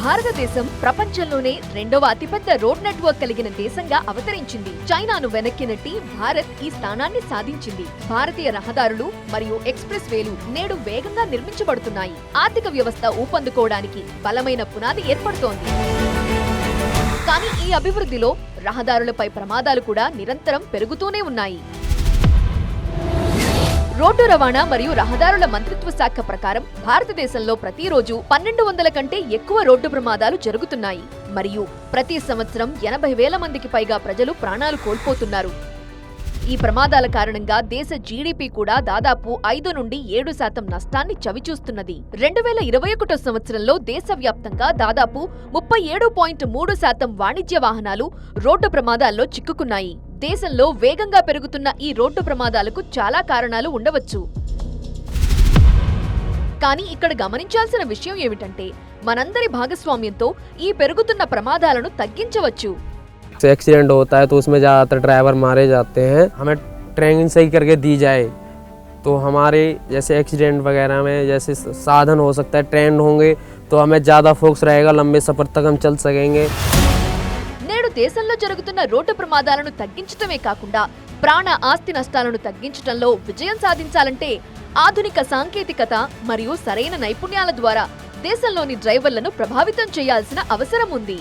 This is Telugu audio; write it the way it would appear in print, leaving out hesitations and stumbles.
భారతదేశం ప్రపంచంలోనే రెండవ అతిపెద్ద రోడ్ నెట్వర్క్ కలిగిన దేశంగా అవతరించింది. చైనాను వెనక్కి నెట్టి భారత్ ఈ స్థానాన్ని సాధించింది. భారతీయ రహదారులు మరియు ఎక్స్ప్రెస్ వేలు నేడు వేగంగా నిర్మించబడుతున్నాయి. ఆర్థిక వ్యవస్థ ఊపందుకోవడానికి బలమైన పునాది ఏర్పడుతోంది. కానీ ఈ అభివృద్ధిలో రహదారులపై ప్రమాదాలు కూడా నిరంతరం పెరుగుతూనే ఉన్నాయి. రోడ్డు రవాణా మరియు రహదారుల మంత్రిత్వ శాఖ ప్రకారం భారతదేశంలో ప్రతిరోజు 1200 కంటే ఎక్కువ రోడ్డు ప్రమాదాలు జరుగుతున్నాయి మరియు ప్రతి సంవత్సరం 80,000 మందికి పైగా ప్రజలు ప్రాణాలు కోల్పోతున్నారు. ఈ ప్రమాదాల కారణంగా దేశ జీడీపీ కూడా దాదాపు 5 నుండి 7% నష్టాన్ని చవిచూస్తున్నది. 2021 సంవత్సరంలో దేశవ్యాప్తంగా దాదాపు 37.3% వాణిజ్య వాహనాలు రోడ్డు ప్రమాదాల్లో చిక్కుకున్నాయి. దేశంలో వేగంగా పెరుగుతున్న ఈ రోడ్డు ప్రమాదాలకు చాలా కారణాలు ఉండవచ్చు. కానీ ఇక్కడ గమనించాల్సిన విషయం ఏమిటంటే మనందరి భాగస్వామ్యంతో ఈ పెరుగుతున్న ప్రమాదాలను తగ్గించవచ్చు. एक्सीडेंट होता है तो उसमें ज़्यादातर ड्राइवर मारे जाते हैं. हमें ट्रेनिंग सही करके दी जाए तो हमारे जैसे एक्सीडेंट वगैरह में जैसे साधन हो सकता है ट्रेंड होंगे तो हमें ज़्यादा फोकस रहेगा, लंबे सफ़र तक हम चल सकेंगे. నేడు దేశంలో జరుగుతున్న రోడ్డు ప్రమాదాలను తగ్గించడమే కాకుండా ప్రాణ ఆస్తి నష్టాలను తగ్గించడంలో విజయం సాధించాలంటే ఆధునిక సాంకేతికత మరియు సరైన నైపుణ్యాల ద్వారా దేశంలోని డ్రైవర్లను ప్రభావితం చేయాల్సిన అవసరం ఉంది.